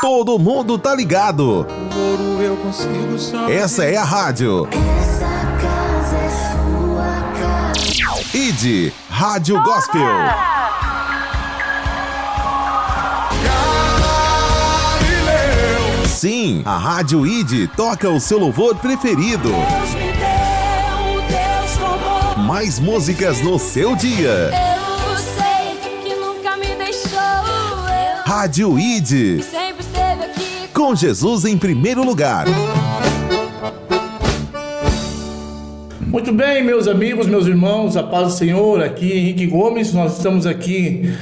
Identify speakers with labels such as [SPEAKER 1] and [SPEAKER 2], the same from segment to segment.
[SPEAKER 1] Todo mundo tá ligado. Essa é a rádio.
[SPEAKER 2] Essa casa é sua casa.
[SPEAKER 1] ID Rádio Gospel. Sim, a Rádio ID toca o seu louvor preferido.
[SPEAKER 2] Deus me deu, Deus roubou.
[SPEAKER 1] Mais músicas no seu dia.
[SPEAKER 2] Eu sei que nunca me deixou. Eu
[SPEAKER 1] Rádio ID,
[SPEAKER 2] sempre esteve aqui.
[SPEAKER 1] com Jesus em primeiro lugar.
[SPEAKER 3] Muito bem, meus amigos, meus irmãos, a paz do Senhor, aqui Henrique Gomes, nós estamos aqui,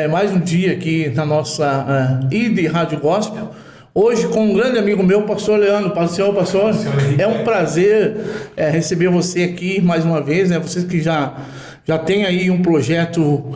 [SPEAKER 3] mais um dia aqui na nossa ID Rádio Gospel, hoje com um grande amigo meu, pastor Leandro. Paz do Senhor, pastor. É um prazer receber você aqui mais uma vez, vocês que já tem aí um projeto.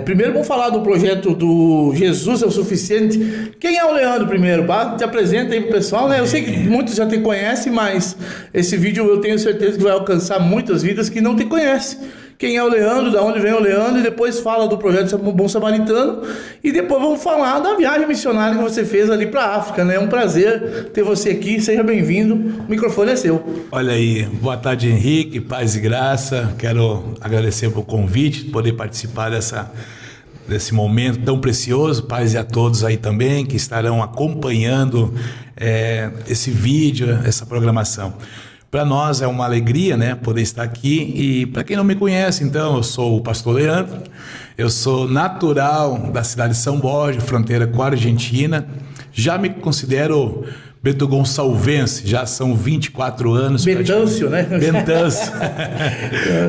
[SPEAKER 3] Primeiro vamos falar do projeto do Jesus é o Suficiente. Quem é o Leandro primeiro? Te apresenta aí pro pessoal, Eu sei que muitos já te conhecem, mas esse vídeo eu tenho certeza que vai alcançar muitas vidas que não te conhecem. Quem é o Leandro, da onde vem o Leandro, e depois fala do projeto Bom Samaritano, e depois vamos falar da viagem missionária que você fez ali para a África, É um prazer ter você aqui, seja bem-vindo, o microfone é seu.
[SPEAKER 4] Olha aí, boa tarde, Henrique, paz e graça. Quero agradecer pelo convite, poder participar desse momento tão precioso. Paz e a todos aí também que estarão acompanhando esse vídeo, essa programação. Para nós é uma alegria, poder estar aqui. E para quem não me conhece, então, eu sou o pastor Leandro. Eu sou natural da cidade de São Borja, fronteira com a Argentina. Já me considero Bento Gonçalvense, já são 24 anos.
[SPEAKER 3] Betâncio,
[SPEAKER 4] Betâncio.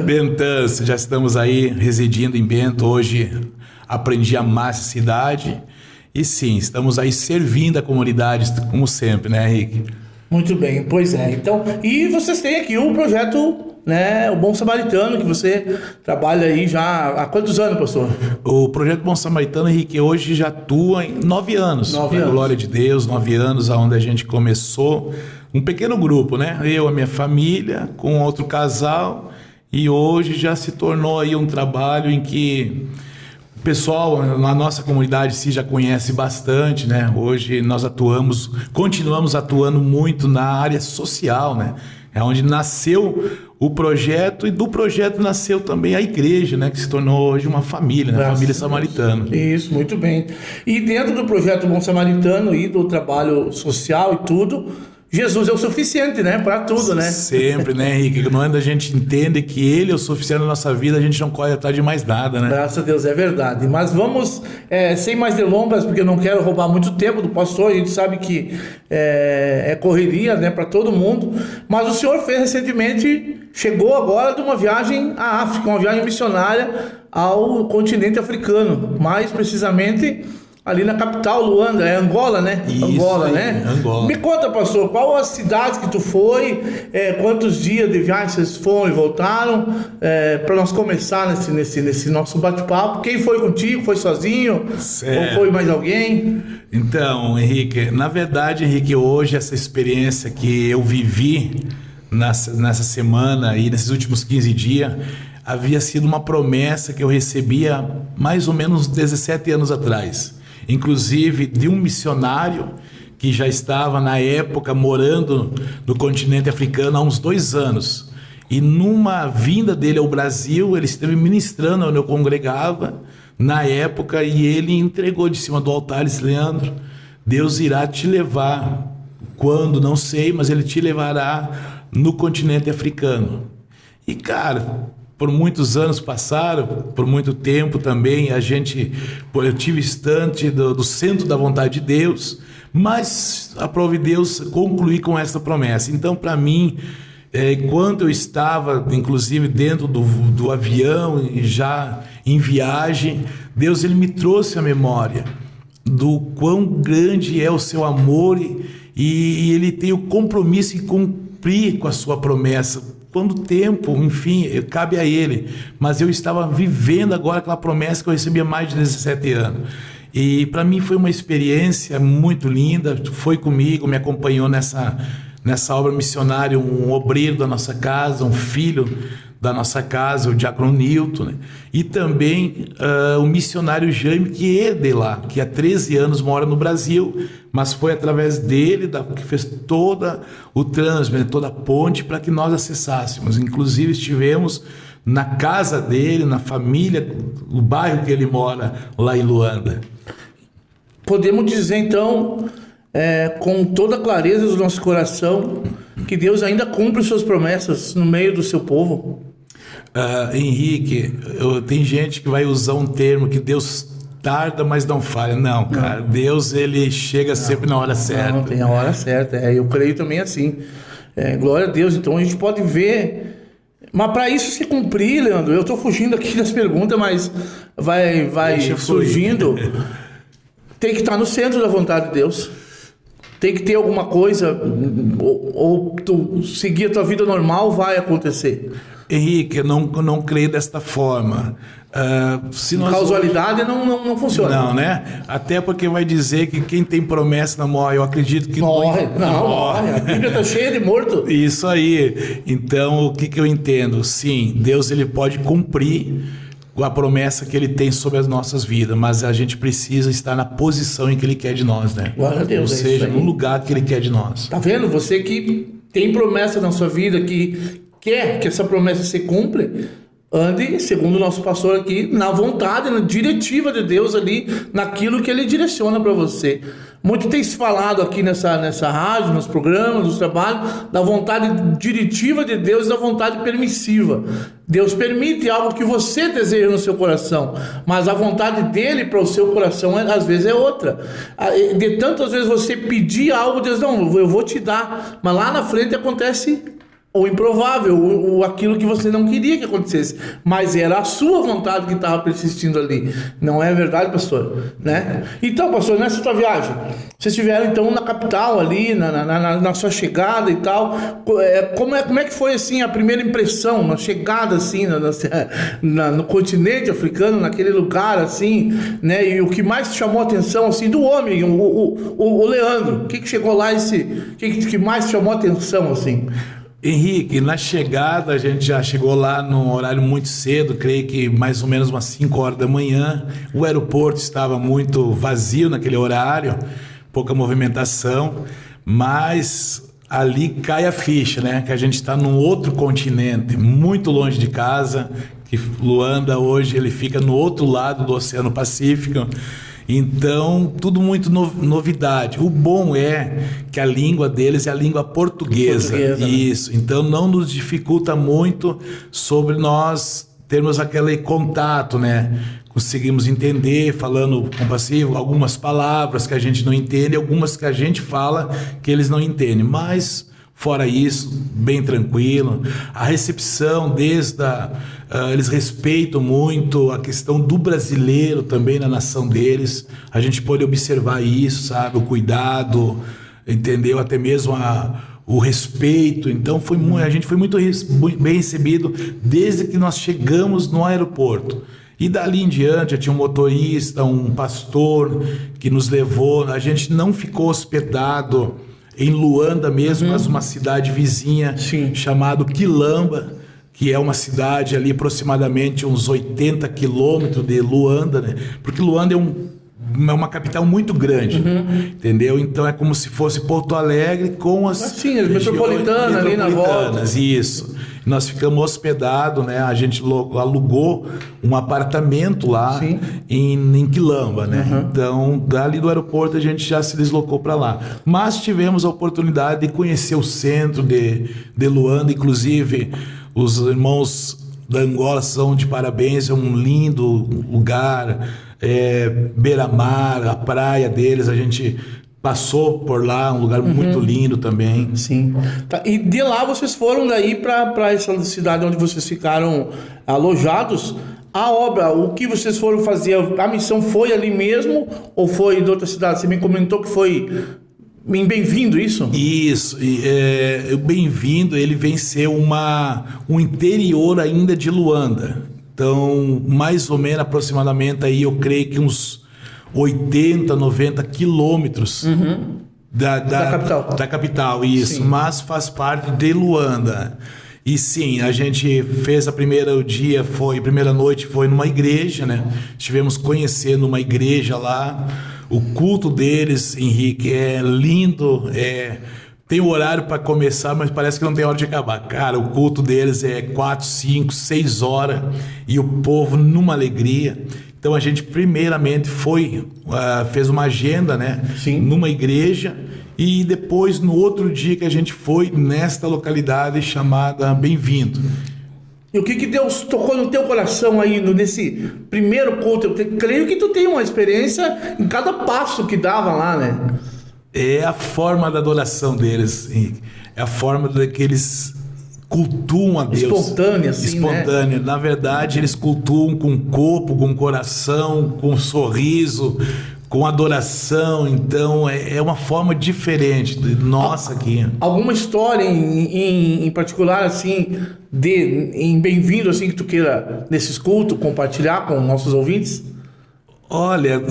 [SPEAKER 4] Betâncio, já estamos aí residindo em Bento. Hoje aprendi a amar essa cidade. E sim, estamos aí servindo a comunidade, como sempre, Henrique?
[SPEAKER 3] Muito bem, pois é. Então, e vocês têm aqui o projeto, o Bom Samaritano, que você trabalha aí já há quantos anos, pastor?
[SPEAKER 4] O projeto Bom Samaritano, Henrique, hoje já atua em 9 anos.
[SPEAKER 3] 9 anos.
[SPEAKER 4] Glória de Deus, 9 anos, onde a gente começou um pequeno grupo, Eu, a minha família, com outro casal, e hoje já se tornou aí um trabalho em que o pessoal na nossa comunidade já conhece bastante, Hoje nós continuamos atuando muito na área social, É onde nasceu o projeto, e do projeto nasceu também a igreja, que se tornou hoje uma família, Família Samaritana.
[SPEAKER 3] Isso, muito bem. E dentro do projeto Bom Samaritano e do trabalho social e tudo, Jesus é o suficiente, para tudo,
[SPEAKER 4] Sempre, Henrique? Quando a gente entende que Ele é o suficiente na nossa vida, a gente não corre atrás de mais nada,
[SPEAKER 3] Graças a Deus, é verdade. Mas vamos, sem mais delongas, porque eu não quero roubar muito tempo do pastor, a gente sabe que é correria, para todo mundo. Mas o senhor fez recentemente, chegou agora de uma viagem à África, uma viagem missionária ao continente africano, mais precisamente ali na capital, Luanda, Angola,
[SPEAKER 4] Isso,
[SPEAKER 3] Angola,
[SPEAKER 4] Angola.
[SPEAKER 3] Me conta, pastor, qual as cidades que tu foi, quantos dias de viagem vocês foram e voltaram, para nós começar nesse nosso bate-papo. Quem foi contigo? Foi sozinho?
[SPEAKER 4] Certo.
[SPEAKER 3] Ou foi mais alguém?
[SPEAKER 4] Então, Henrique, na verdade, hoje essa experiência que eu vivi nessa semana e nesses últimos 15 dias, havia sido uma promessa que eu recebia mais ou menos 17 anos atrás. Inclusive de um missionário que já estava na época morando no continente africano há uns 2 anos. E numa vinda dele ao Brasil, ele esteve ministrando onde eu congregava na época, e ele entregou de cima do altar e disse: Leandro, Deus irá te levar, quando não sei, mas Ele te levará no continente africano. E cara, por muitos anos passaram, por muito tempo também, eu tive distante do centro da vontade de Deus, mas aprove Deus concluir com essa promessa. Então, para mim, quando eu estava, inclusive, dentro do avião, já em viagem, Deus ele me trouxe a memória do quão grande é o seu amor, e Ele tem o compromisso em cumprir com a sua promessa. Quando o tempo, enfim, cabe a Ele. Mas eu estava vivendo agora aquela promessa que eu recebi há mais de 17 anos. E para mim foi uma experiência muito linda. Foi comigo, me acompanhou nessa obra missionária, um obreiro da nossa casa, um filho da nossa casa, o diácono Nilton, né? E também o missionário Jaime, que é de lá, que há 13 anos mora no Brasil, mas foi através dele que fez todo o trânsito, né? Toda a ponte para que nós acessássemos. Inclusive estivemos na casa dele, na família, no bairro que ele mora, lá em Luanda.
[SPEAKER 3] Podemos dizer então, com toda a clareza do nosso coração, que Deus ainda cumpre suas promessas no meio do seu povo?
[SPEAKER 4] Henrique, tem gente que vai usar um termo que Deus tarda, mas não falha. Não, cara, Deus ele chega sempre na hora certa.
[SPEAKER 3] Não, tem a hora certa. Eu creio também assim. Glória a Deus. Então a gente pode ver. Mas para isso se cumprir, Leandro, eu estou fugindo aqui das perguntas, mas vai surgindo. Tem que estar no centro da vontade de Deus. Tem que ter alguma coisa, ou tu seguir a tua vida normal, vai acontecer.
[SPEAKER 4] Henrique, eu não creio desta forma.
[SPEAKER 3] Causalidade não funciona.
[SPEAKER 4] Não, né? Até porque vai dizer que quem tem promessa não morre. Eu acredito que
[SPEAKER 3] morre. Não morre. A Bíblia está cheia de morto.
[SPEAKER 4] Isso aí. Então, o que eu entendo? Sim, Deus ele pode cumprir a promessa que ele tem sobre as nossas vidas, mas a gente precisa estar na posição em que ele quer de nós, né?
[SPEAKER 3] Glória a Deus.
[SPEAKER 4] Ou seja, no lugar que ele quer de nós.
[SPEAKER 3] Tá vendo? Você que tem promessa na sua vida, que quer que essa promessa se cumpra, ande, segundo o nosso pastor aqui, na vontade, na diretiva de Deus ali, naquilo que ele direciona para você. Muito tem se falado aqui nessa rádio, nos programas, nos trabalhos, da vontade diretiva de Deus e da vontade permissiva. Deus permite algo que você deseja no seu coração, mas a vontade dele para o seu coração às vezes é outra. De tantas vezes você pedir algo, Deus, não, eu vou te dar, mas lá na frente acontece o improvável, aquilo que você não queria que acontecesse, mas era a sua vontade que estava persistindo ali. Não é verdade, pastor? Né? Então, pastor, nessa tua viagem, vocês estiveram então na capital ali, na sua chegada e tal. Como é que foi assim a primeira impressão, na chegada assim no continente africano, naquele lugar assim, né? E o que mais te chamou a atenção assim do homem, o Leandro? O que chegou lá, que mais te chamou a atenção assim?
[SPEAKER 4] Henrique, na chegada, a gente já chegou lá num horário muito cedo, creio que mais ou menos umas 5 horas da manhã. O aeroporto estava muito vazio naquele horário, pouca movimentação, mas ali cai a ficha, né? Que a gente está num outro continente, muito longe de casa, que Luanda hoje ele fica no outro lado do Oceano Pacífico. Então, tudo muito novidade. O bom é que a língua deles é a língua portuguesa. Isso. Né? Então, não nos dificulta muito sobre nós termos aquele contato, né? Conseguimos entender, falando compassivo, algumas palavras que a gente não entende, algumas que a gente fala que eles não entendem. Mas, fora isso, bem tranquilo. A recepção eles respeitam muito a questão do brasileiro também na nação deles. A gente pode observar isso, sabe? O cuidado, entendeu? Até mesmo o respeito. Então a gente foi muito bem recebido desde que nós chegamos no aeroporto. E dali em diante tinha um motorista, um pastor que nos levou. A gente não ficou hospedado em Luanda mesmo, mas uma cidade vizinha chamada Quilamba, que é uma cidade ali aproximadamente uns 80 quilômetros de Luanda, né? Porque Luanda é uma capital muito grande, entendeu? Então é como se fosse Porto Alegre com as
[SPEAKER 3] metropolitanas ali na volta.
[SPEAKER 4] Isso. Nós ficamos hospedados, né? A gente alugou um apartamento lá em Quilamba, né? Então, dali do aeroporto a gente já se deslocou para lá. Mas tivemos a oportunidade de conhecer o centro de Luanda, inclusive os irmãos da Angola são de parabéns, é um lindo lugar, beira-mar, a praia deles, a gente passou por lá, um lugar muito lindo também.
[SPEAKER 3] Sim. Tá. E de lá vocês foram daí para essa cidade onde vocês ficaram alojados. A obra, o que vocês foram fazer, a missão foi ali mesmo ou foi de outra cidade? Você me comentou que foi em Bem-vindo, isso?
[SPEAKER 4] Isso. O Bem-vindo, ele vem ser um interior ainda de Luanda. Então, mais ou menos, aproximadamente, aí eu creio que uns 80, 90 quilômetros da capital. Da capital, isso. Sim. Mas faz parte de Luanda. E sim, a gente fez primeira noite foi numa igreja, né? Estivemos conhecendo uma igreja lá. O culto deles, Henrique, é lindo, tem o horário para começar, mas parece que não tem hora de acabar. Cara, o culto deles é 4, 5, 6 horas e o povo numa alegria. Então a gente primeiramente fez uma agenda, né?
[SPEAKER 3] Sim.
[SPEAKER 4] Numa igreja, e depois no outro dia que a gente foi nesta localidade chamada Bem-vindo.
[SPEAKER 3] E o que Deus tocou no teu coração aí nesse primeiro culto? Eu creio que tu tem uma experiência em cada passo que dava lá, né?
[SPEAKER 4] É a forma da adoração deles, Henrique. É a forma que eles cultuam a Deus.
[SPEAKER 3] Espontânea, assim,
[SPEAKER 4] espontânea. Né? Na verdade, eles cultuam com o corpo, com o coração, com um sorriso, com adoração. Então, é uma forma diferente de nossa aqui.
[SPEAKER 3] Alguma história em particular, assim, em Bem-vindo, assim, que tu queira, nesses cultos, compartilhar com nossos ouvintes?
[SPEAKER 4] Olha,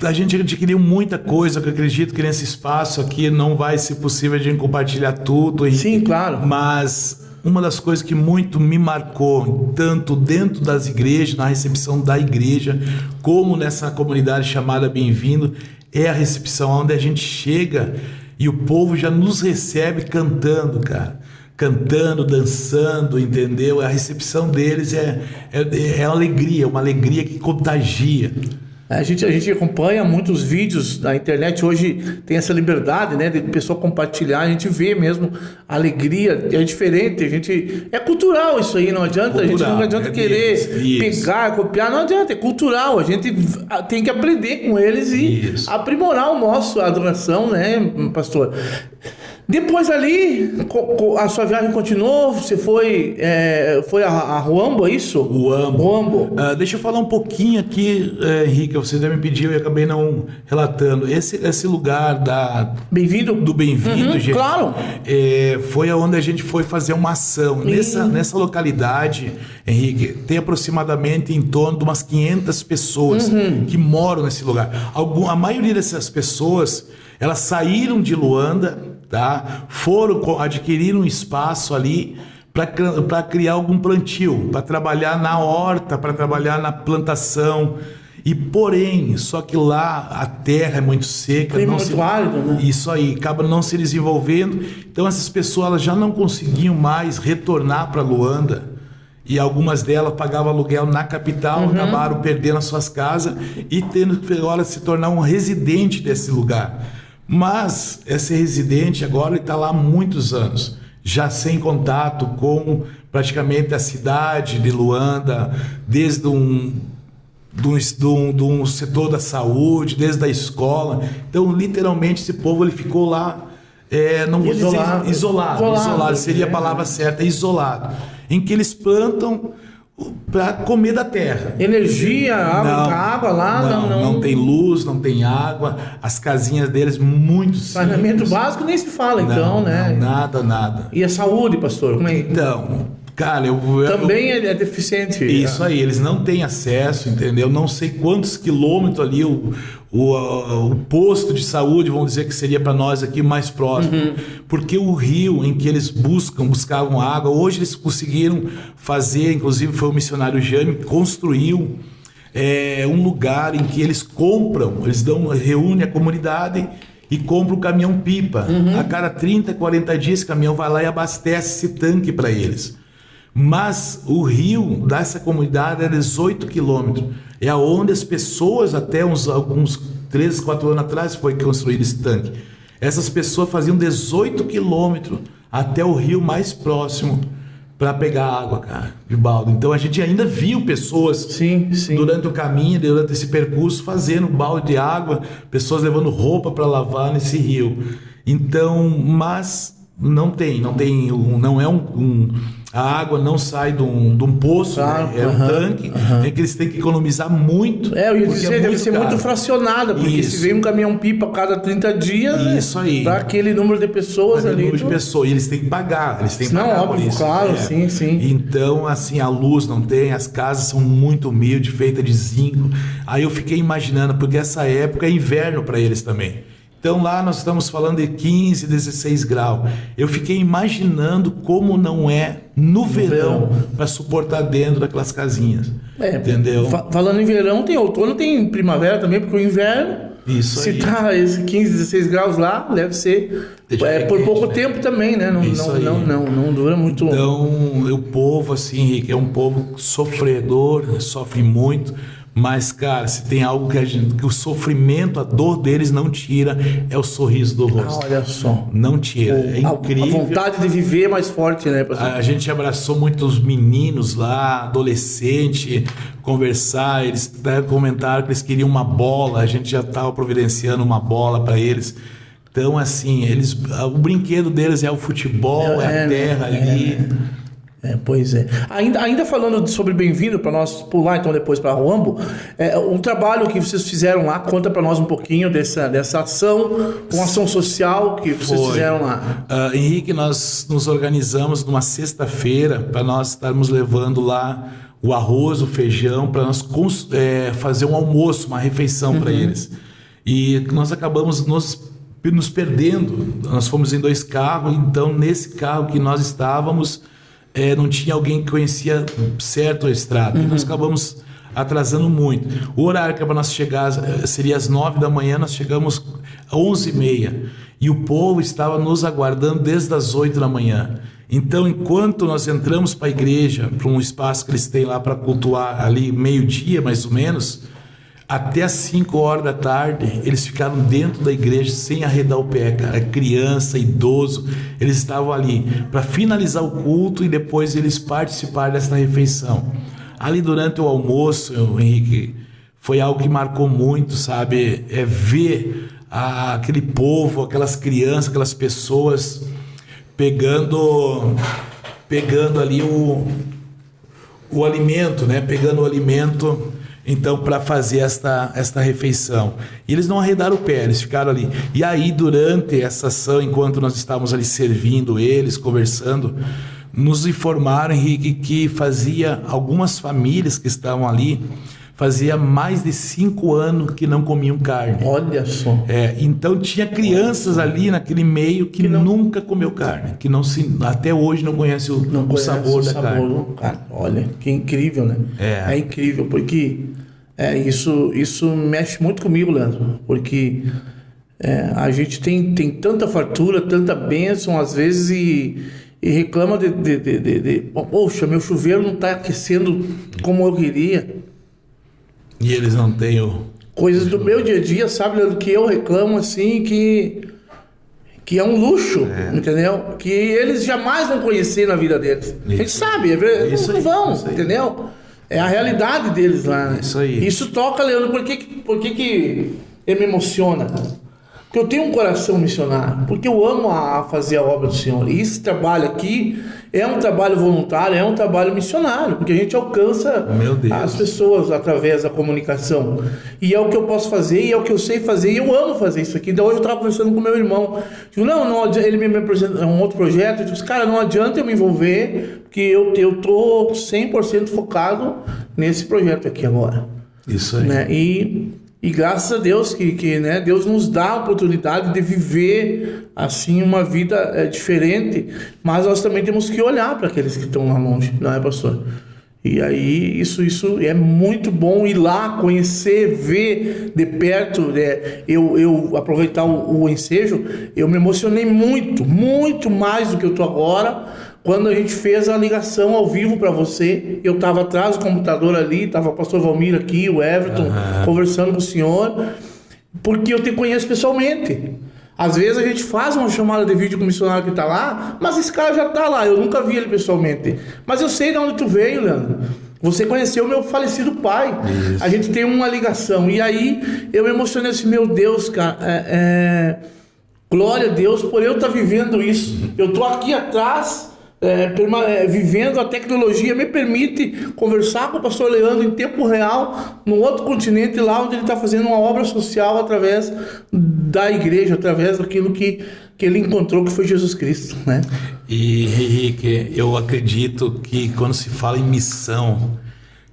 [SPEAKER 4] a gente adquiriu muita coisa, que eu acredito que nesse espaço aqui não vai ser possível a gente compartilhar tudo.
[SPEAKER 3] Sim, claro.
[SPEAKER 4] Mas uma das coisas que muito me marcou, tanto dentro das igrejas, na recepção da igreja, como nessa comunidade chamada Bem-vindo, é a recepção onde a gente chega e o povo já nos recebe cantando, cara. Cantando, dançando, entendeu? A recepção deles é alegria, uma alegria que contagia.
[SPEAKER 3] A gente acompanha muitos vídeos na internet, hoje tem essa liberdade, né, de pessoa compartilhar, a gente vê mesmo a alegria, é diferente, é cultural isso aí, não adianta, a gente não adianta querer pegar, copiar, não adianta, é cultural, a gente tem que aprender com eles e aprimorar a nossa adoração, né, pastor? Depois ali, a sua viagem continuou, você foi a Huambo, é isso?
[SPEAKER 4] Huambo. Deixa eu falar um pouquinho aqui, Henrique, você já me pediu e acabei não relatando. Esse lugar do Bem-vindo, gente,
[SPEAKER 3] claro.
[SPEAKER 4] Foi onde a gente foi fazer uma ação. Nessa localidade, Henrique, tem aproximadamente em torno de umas 500 pessoas que moram nesse lugar. A maioria dessas pessoas, elas saíram de Luanda, tá? Foram adquirir um espaço ali para criar algum plantio, para trabalhar na horta, para trabalhar na plantação. E porém, só que lá a terra é muito seca,
[SPEAKER 3] muito árido, né?
[SPEAKER 4] Isso aí, acaba não se desenvolvendo. Então essas pessoas elas já não conseguiam mais retornar para Luanda. E algumas delas pagavam aluguel na capital, acabaram perdendo as suas casas e tendo que agora se tornar um residente desse lugar. Mas esse residente agora está lá há muitos anos, já sem contato com praticamente a cidade de Luanda, desde um setor da saúde, desde a escola. Então, literalmente, esse povo ele ficou lá, não vou dizer isolado, seria a palavra certa, isolado, em que eles plantam para comer da terra.
[SPEAKER 3] Energia, água lá?
[SPEAKER 4] Não tem luz, não tem água. As casinhas deles muito simples.
[SPEAKER 3] Saneamento básico nem se fala, então, né?
[SPEAKER 4] Nada.
[SPEAKER 3] E a saúde, pastor? Como é?
[SPEAKER 4] Então, cara,
[SPEAKER 3] também é deficiente.
[SPEAKER 4] Isso aí, eles não têm acesso, entendeu? Não sei quantos quilômetros ali o posto de saúde, vamos dizer que seria para nós aqui mais próximo, porque o rio em que eles buscavam água, hoje eles conseguiram fazer, inclusive foi o missionário Jânio que construiu um lugar em que eles compram, reúnem a comunidade e compram o caminhão-pipa. A cada 30, 40 dias esse caminhão vai lá e abastece esse tanque para eles. Mas o rio dessa comunidade é 18 quilômetros. É onde as pessoas, até alguns 3, 4 anos atrás, foi construído esse tanque. Essas pessoas faziam 18 quilômetros até o rio mais próximo para pegar água, cara, de balde. Então a gente ainda viu pessoas durante o caminho, durante esse percurso, fazendo balde de água, pessoas levando roupa para lavar nesse rio. Então, mas não é a água não sai de um poço, né? É um tanque, é que eles têm que economizar muito.
[SPEAKER 3] Eu ia dizer, deve ser muito fracionada, porque se vem um caminhão-pipa a cada 30 dias,
[SPEAKER 4] isso aí,
[SPEAKER 3] para aquele número de pessoas ali.
[SPEAKER 4] Número de pessoas, e eles têm que pagar,
[SPEAKER 3] óbvio,
[SPEAKER 4] isso.
[SPEAKER 3] Claro, sim.
[SPEAKER 4] Então, assim, a luz não tem, as casas são muito humildes, feitas de zinco. Aí eu fiquei imaginando, porque essa época é inverno para eles também. Então lá nós estamos falando de 15, 16 graus. Eu fiquei imaginando como não é no verão para suportar dentro daquelas casinhas. Entendeu?
[SPEAKER 3] Falando em verão, tem outono, tem primavera também, porque o inverno,
[SPEAKER 4] Isso
[SPEAKER 3] se
[SPEAKER 4] aí.
[SPEAKER 3] tá esse 15, 16 graus lá, deve ser por pouco tempo também, né? Não dura muito.
[SPEAKER 4] Então, o povo, assim, Henrique, é um povo sofredor, sofre muito. Mas, cara, se tem algo que o sofrimento, a dor deles não tira, é o sorriso do rosto.
[SPEAKER 3] Olha só.
[SPEAKER 4] Não tira. É incrível.
[SPEAKER 3] A vontade de viver é mais forte, né, pastor?
[SPEAKER 4] A gente abraçou muitos meninos lá, adolescente, conversar. Eles até comentaram que eles queriam uma bola. A gente já estava providenciando uma bola para eles. Então, assim, o brinquedo deles é o futebol, é a terra ali.
[SPEAKER 3] Pois é. Ainda falando sobre Bem-vindo, para nós pular então depois para Ruambo, o trabalho que vocês fizeram lá, conta para nós um pouquinho dessa ação, uma ação social que vocês fizeram lá.
[SPEAKER 4] Henrique, nós nos organizamos numa sexta-feira para nós estarmos levando lá o arroz, o feijão, para nós fazer um almoço, uma refeição para eles. E nós acabamos nos perdendo. Nós fomos em 2 carros, então nesse carro que nós estávamos, não tinha alguém que conhecia certo a estrada. E nós acabamos atrasando muito. O horário que era para nós chegar seria às 9 da manhã, nós chegamos às 11h30. E o povo estava nos aguardando desde as 8 da manhã. Então, enquanto nós entramos para a igreja, para um espaço que eles têm lá para cultuar ali, meio-dia mais ou menos, até às 5 horas da tarde, eles ficaram dentro da igreja sem arredar o pé, cara. Criança, idoso, eles estavam ali para finalizar o culto e depois eles participaram dessa refeição. Ali durante o almoço, Henrique, foi algo que marcou muito, sabe? Ver aquele povo, aquelas crianças, aquelas pessoas pegando ali o alimento, né? Pegando o alimento, então, para fazer esta refeição. E eles não arredaram o pé, eles ficaram ali. E aí, durante essa ação, enquanto nós estávamos ali servindo eles, conversando, nos informaram, Henrique, que fazia algumas famílias que estavam ali, fazia mais de 5 anos que não comiam carne.
[SPEAKER 3] Olha só.
[SPEAKER 4] Então tinha crianças ali naquele meio que nunca comeu carne, que até hoje não conhece o sabor da carne.
[SPEAKER 3] Olha, que incrível, né? É incrível, porque isso mexe muito comigo, Leandro, porque a gente tem tanta fartura, tanta bênção às vezes e reclama poxa, meu chuveiro não está aquecendo como eu queria.
[SPEAKER 4] E eles não têm
[SPEAKER 3] coisas do meu dia a dia, sabe, Leandro, que eu reclamo assim, que é um luxo, entendeu? Que eles jamais vão conhecer na vida deles. A gente sabe, eles não vão, entendeu? É a realidade deles lá, né?
[SPEAKER 4] Isso aí.
[SPEAKER 3] Isso toca, Leandro, por que ele me emociona? Porque eu tenho um coração missionário, porque eu amo fazer a obra do Senhor. E esse trabalho aqui é um trabalho voluntário, é um trabalho missionário, porque a gente alcança as pessoas através da comunicação. E é o que eu posso fazer, e é o que eu sei fazer, e eu amo fazer isso aqui. Então hoje eu estava conversando com meu irmão. Digo, não adianta, ele me apresenta um outro projeto. Eu disse, cara, não adianta eu me envolver, porque eu estou 100% focado nesse projeto aqui agora.
[SPEAKER 4] Isso aí.
[SPEAKER 3] Né? E graças a Deus que né, Deus nos dá a oportunidade de viver assim uma vida diferente, mas nós também temos que olhar para aqueles que estão lá longe, não é, pastor? E aí isso é muito bom ir lá, conhecer, ver de perto. Eu aproveitar o ensejo, eu me emocionei muito mais do que eu estou agora. Quando a gente fez a ligação ao vivo para você, eu estava atrás do computador ali, estava o pastor Valmir aqui, o Everton, conversando com o senhor, porque eu te conheço pessoalmente. Às vezes a gente faz uma chamada de vídeo com o missionário que está lá, mas esse cara já está lá, eu nunca vi ele pessoalmente. Mas eu sei de onde tu veio, Leandro. Você conheceu o meu falecido pai. Isso. A gente tem uma ligação. E aí eu me emocionei assim, meu Deus, cara, glória a Deus por eu estar vivendo isso. Eu estou aqui atrás... vivendo, a tecnologia me permite conversar com o pastor Leandro em tempo real, no outro continente, lá onde ele está fazendo uma obra social através da igreja, através daquilo que ele encontrou, que foi Jesus Cristo, né?
[SPEAKER 4] E Henrique, eu acredito que quando se fala em missão,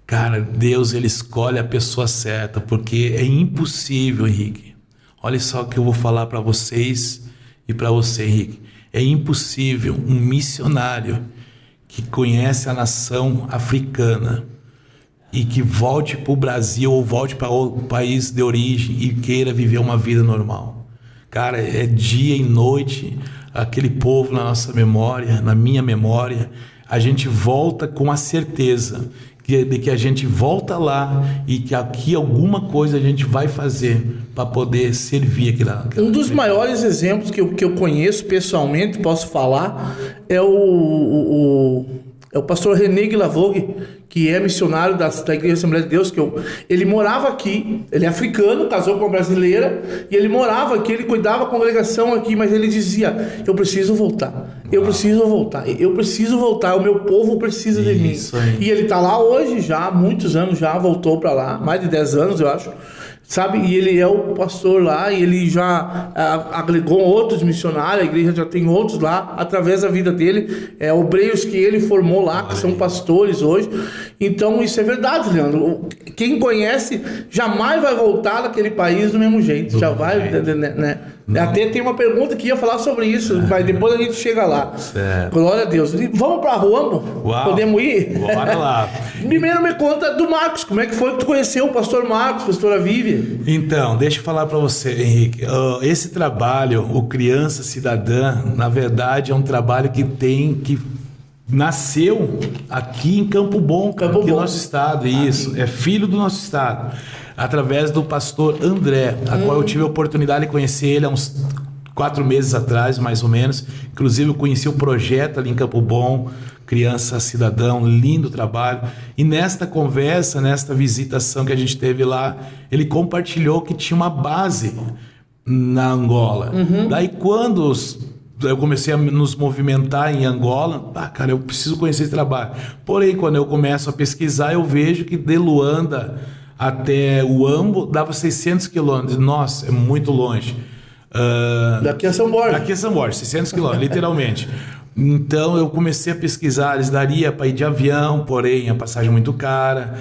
[SPEAKER 4] cara, Deus ele escolhe a pessoa certa, porque é impossível, Henrique, Olha só o que eu vou falar para vocês e para você, Henrique. É impossível um missionário que conhece a nação africana e que volte para o Brasil ou volte para o país de origem e queira viver uma vida normal. Cara, é dia e noite aquele povo na nossa memória, na minha memória. A gente volta com a certeza de que a gente volta lá e que aqui alguma coisa a gente vai fazer para poder servir aquela
[SPEAKER 3] Um dos maiores exemplos que eu conheço pessoalmente, posso falar, é o pastor René Guilavogui, que é missionário da Igreja Assembleia de Deus, ele morava aqui, ele é africano, casou com uma brasileira, e ele morava aqui, ele cuidava da congregação aqui, mas ele dizia, eu preciso voltar, eu preciso voltar, o meu povo precisa de mim.
[SPEAKER 4] Aí.
[SPEAKER 3] E ele está lá hoje já, há muitos anos já, voltou para lá, mais de 10 anos eu acho, sabe? E ele é o pastor lá, e ele já agregou outros missionários, a igreja já tem outros lá, através da vida dele, obreiros que ele formou lá, que são pastores hoje. Então isso é verdade, Leandro. Quem conhece jamais vai voltar daquele país do mesmo jeito. Já vai, né? Até tem uma pergunta que ia falar sobre isso, mas depois a gente chega lá.
[SPEAKER 4] Certo.
[SPEAKER 3] Glória a Deus. Vamos para Ruambo?
[SPEAKER 4] Uau.
[SPEAKER 3] Podemos ir?
[SPEAKER 4] Bora lá.
[SPEAKER 3] Primeiro me conta do Marcos. Como é que foi que tu conheceu o pastor Marcos, pastora Vivi?
[SPEAKER 4] Então, deixa eu falar para você, Henrique. Esse trabalho, o Criança Cidadã, na verdade é um trabalho que nasceu aqui em Campo Bom, aqui no nosso estado. Isso, é filho do nosso estado. Através do pastor André, a qual eu tive a oportunidade de conhecer ele há uns 4 meses atrás, mais ou menos. Inclusive eu conheci o projeto ali em Campo Bom, Criança Cidadão, lindo trabalho. E nesta conversa, nesta visitação que a gente teve lá, ele compartilhou que tinha uma base na Angola. Daí quando eu comecei a nos movimentar em Angola, cara, eu preciso conhecer esse trabalho. Porém, quando eu começo a pesquisar, eu vejo que de Luanda até Huambo dava 600 quilômetros. Nossa, é muito longe.
[SPEAKER 3] Daqui a São Borja.
[SPEAKER 4] Daqui a São Borja, 600 quilômetros, literalmente. Então eu comecei a pesquisar, eles daria para ir de avião, porém a passagem é muito cara,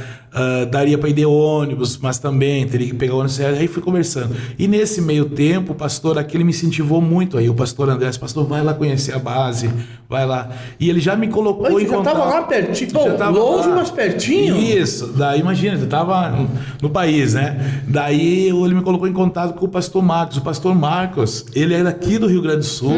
[SPEAKER 4] daria para ir de ônibus, mas também teria que pegar o ônibus, aí fui conversando. E nesse meio tempo, o pastor aquele me incentivou muito aí, o pastor André, pastor, vai lá conhecer a base, vai lá. E ele já me colocou em contato.
[SPEAKER 3] Já estava lá pertinho, longe, mas pertinho?
[SPEAKER 4] Isso, daí imagina, eu estava no país, né? Daí ele me colocou em contato com o pastor Marcos. O pastor Marcos, ele é daqui do Rio Grande do Sul,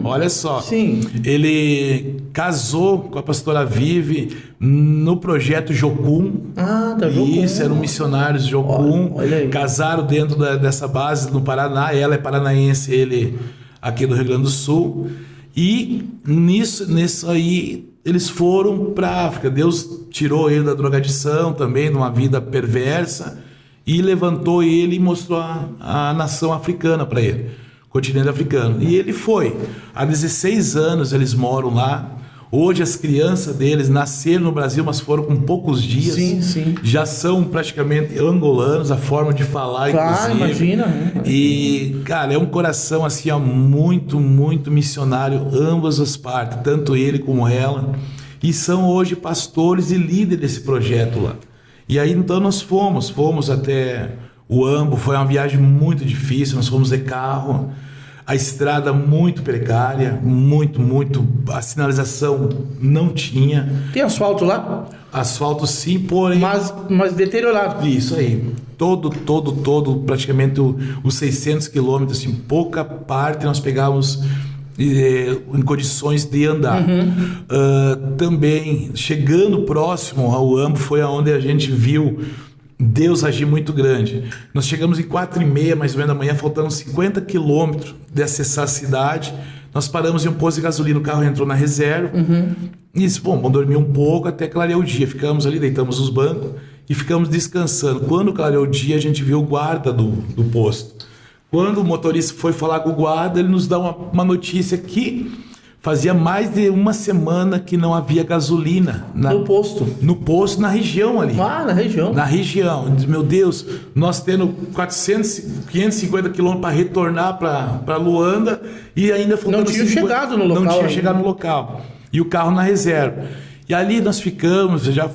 [SPEAKER 4] olha só.
[SPEAKER 3] Sim.
[SPEAKER 4] Ele casou com a pastora Vivi no projeto Jocum.
[SPEAKER 3] Da Jocum.
[SPEAKER 4] Isso, eram missionários de Jocum.
[SPEAKER 3] Olha aí.
[SPEAKER 4] Casaram dentro dessa base no Paraná. Ela é paranaense, ele aqui do Rio Grande do Sul. E nisso aí, eles foram para a África. Deus tirou ele da drogadição também, de uma vida perversa, e levantou ele e mostrou a nação africana para ele. Continente africano. E ele foi. Há 16 anos eles moram lá. Hoje as crianças deles nasceram no Brasil, mas foram com poucos dias.
[SPEAKER 3] Sim.
[SPEAKER 4] Já são praticamente angolanos, a forma de falar,
[SPEAKER 3] claro,
[SPEAKER 4] inclusive.
[SPEAKER 3] Imagina.
[SPEAKER 4] E, cara, é um coração assim, ó, muito, muito missionário, ambas as partes, tanto ele como ela. E são hoje pastores e líderes desse projeto lá. E aí então nós fomos até Huambo. Foi uma viagem muito difícil, nós fomos de carro. A estrada muito precária, muito, a sinalização não tinha.
[SPEAKER 3] Tem asfalto lá?
[SPEAKER 4] Asfalto sim, porém...
[SPEAKER 3] Mas deteriorado.
[SPEAKER 4] Isso aí. Todo, praticamente os 600 quilômetros, assim, pouca parte nós pegávamos em condições de andar. Também, chegando próximo ao Huambo, foi onde a gente viu Deus agir muito grande. Nós chegamos em 4h30, mais ou menos da manhã, faltando 50 quilômetros de acessar a cidade. Nós paramos em um posto de gasolina, o carro entrou na reserva. E disse, vamos dormir um pouco até clarear o dia. Ficamos ali, deitamos nos bancos e ficamos descansando. Quando clareou o dia, a gente viu o guarda do posto. Quando o motorista foi falar com o guarda, ele nos dá uma notícia que fazia mais de uma semana que não havia gasolina
[SPEAKER 3] no posto.
[SPEAKER 4] No posto, na região ali.
[SPEAKER 3] Na região.
[SPEAKER 4] Na região. Meu Deus, nós tendo 550 quilômetros para retornar para Luanda e ainda
[SPEAKER 3] não tinha chegado no local.
[SPEAKER 4] Não tinha chegado no local. E o carro na reserva. E ali nós ficamos, já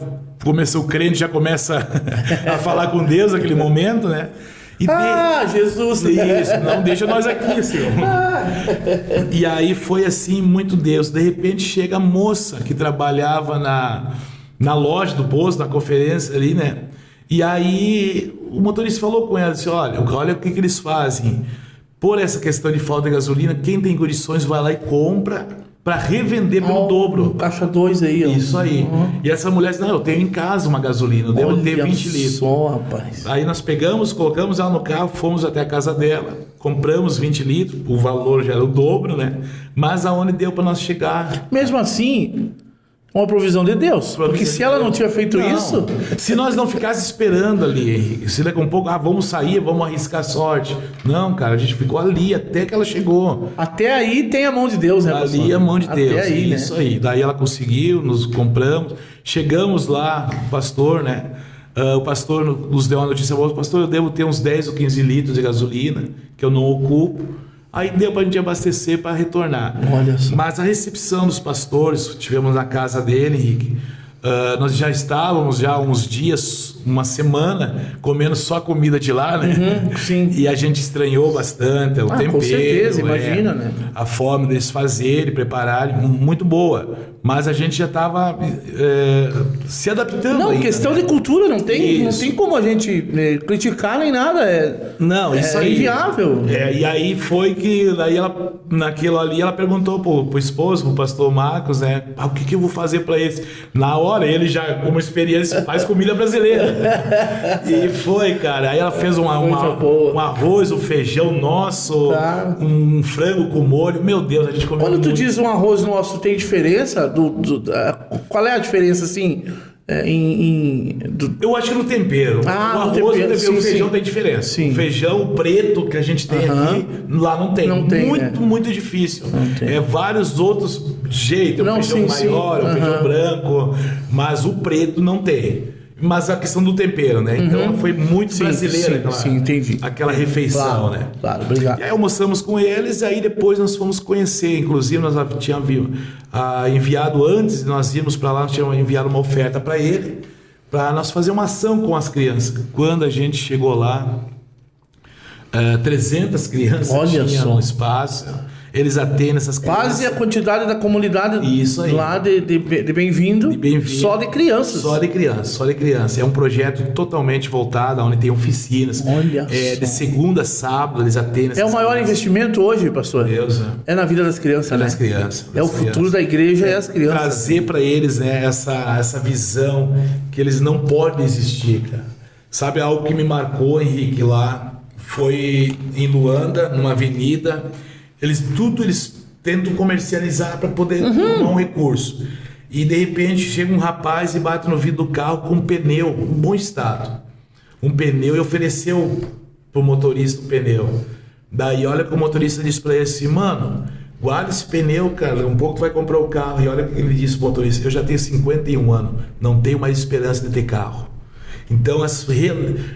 [SPEAKER 4] começou o crente, já começa a falar com Deus naquele momento, né?
[SPEAKER 3] Jesus!
[SPEAKER 4] Isso, não deixa nós aqui, Senhor. E aí foi assim, muito Deus. De repente chega a moça que trabalhava na loja do posto, na conferência ali, né? E aí o motorista falou com ela, disse, olha o que eles fazem. Por essa questão de falta de gasolina, quem tem condições vai lá e compra para revender pelo dobro.
[SPEAKER 3] Caixa 2 aí, ó.
[SPEAKER 4] Isso aí. E essa mulher disse, não, eu tenho em casa uma gasolina, eu devo ter 20 litros.
[SPEAKER 3] Só, rapaz.
[SPEAKER 4] Aí nós pegamos, colocamos ela no carro, fomos até a casa dela, compramos 20 litros, o valor já era o dobro, né? Mas aonde deu para nós chegar?
[SPEAKER 3] Mesmo assim, uma provisão de Deus. Porque se ela não tinha feito isso...
[SPEAKER 4] Se nós não ficasse esperando ali, Henrique, se daqui a um pouco, vamos sair, vamos arriscar a sorte. Não, cara, a gente ficou ali até que ela chegou.
[SPEAKER 3] Até aí tem a mão de Deus, né, pastor?
[SPEAKER 4] Ali a mão de Deus.
[SPEAKER 3] Até aí,
[SPEAKER 4] isso
[SPEAKER 3] né?
[SPEAKER 4] aí. Daí ela conseguiu, nos compramos, chegamos lá, o pastor, né? O pastor nos deu uma notícia boa, pastor, eu devo ter uns 10 ou 15 litros de gasolina, que eu não ocupo. Aí deu para a gente abastecer para retornar.
[SPEAKER 3] Olha só.
[SPEAKER 4] Mas a recepção dos pastores, tivemos na casa dele, Henrique, nós já estávamos já uns dias, uma semana, comendo só comida de lá, né?
[SPEAKER 3] Sim.
[SPEAKER 4] E a gente estranhou bastante o tempero.
[SPEAKER 3] Com certeza, imagina, né?
[SPEAKER 4] A forma deles fazerem, prepararem, muito boa. Mas a gente já estava se adaptando.
[SPEAKER 3] Não,
[SPEAKER 4] ainda,
[SPEAKER 3] questão
[SPEAKER 4] né?
[SPEAKER 3] de cultura, não tem como a gente criticar nem nada.
[SPEAKER 4] Não, isso aí.
[SPEAKER 3] É inviável.
[SPEAKER 4] E aí foi que, daí ela, naquilo ali, ela perguntou pro esposo, pro pastor Marcos, né? O que eu vou fazer para eles? Na hora, ele já, como experiência, faz comida brasileira. E foi, cara. Aí ela fez um arroz, um feijão nosso, um frango com molho. Meu Deus, a gente comeu
[SPEAKER 3] Quando tu
[SPEAKER 4] muito.
[SPEAKER 3] diz um arroz nosso, tem diferença? Qual é a diferença, assim?
[SPEAKER 4] Eu acho que no tempero. O arroz
[SPEAKER 3] tempero,
[SPEAKER 4] e o feijão
[SPEAKER 3] sim.
[SPEAKER 4] tem diferença.
[SPEAKER 3] Sim.
[SPEAKER 4] O feijão preto que a gente tem aqui, lá não tem.
[SPEAKER 3] Não tem,
[SPEAKER 4] muito difícil. Vários outros jeitos.
[SPEAKER 3] Não,
[SPEAKER 4] Um feijão
[SPEAKER 3] sim,
[SPEAKER 4] maior, um feijão branco, mas o preto não tem. Mas a questão do tempero, né? Então foi muito brasileira
[SPEAKER 3] entendi.
[SPEAKER 4] aquela refeição,
[SPEAKER 3] Claro,
[SPEAKER 4] né?
[SPEAKER 3] claro, obrigado.
[SPEAKER 4] E aí almoçamos com eles, aí depois nós fomos conhecer. Inclusive nós tínhamos enviado antes de nós irmos para lá, nós tínhamos enviado uma oferta para ele, para nós fazer uma ação com as crianças. Quando a gente chegou lá, 300 crianças tinham no espaço. Eles atendem essas crianças.
[SPEAKER 3] Quase a quantidade da comunidade
[SPEAKER 4] Isso aí.
[SPEAKER 3] lá de bem-vindo, só de crianças.
[SPEAKER 4] Só de criança. É um projeto totalmente voltado, onde tem oficinas.
[SPEAKER 3] Olha só.
[SPEAKER 4] De segunda a sábado, eles atendem
[SPEAKER 3] É o maior investimento hoje, pastor?
[SPEAKER 4] Deus,
[SPEAKER 3] É na vida das crianças, né?
[SPEAKER 4] das crianças.
[SPEAKER 3] É o futuro da igreja e as crianças.
[SPEAKER 4] Trazer para eles, né, essa visão que eles não podem existir, cara. Sabe algo que me marcou, Henrique, lá? Foi em Luanda, numa avenida. Eles tentam comercializar para poder tomar um recurso. E de repente chega um rapaz e bate no vidro do carro com um pneu, em bom estado. Um pneu, e ofereceu pro motorista o pneu. Daí olha que o motorista disse para ele assim, mano, guarda esse pneu, cara, um pouco tu vai comprar o carro. E olha o que ele disse pro motorista, eu já tenho 51 anos, não tenho mais esperança de ter carro. Então,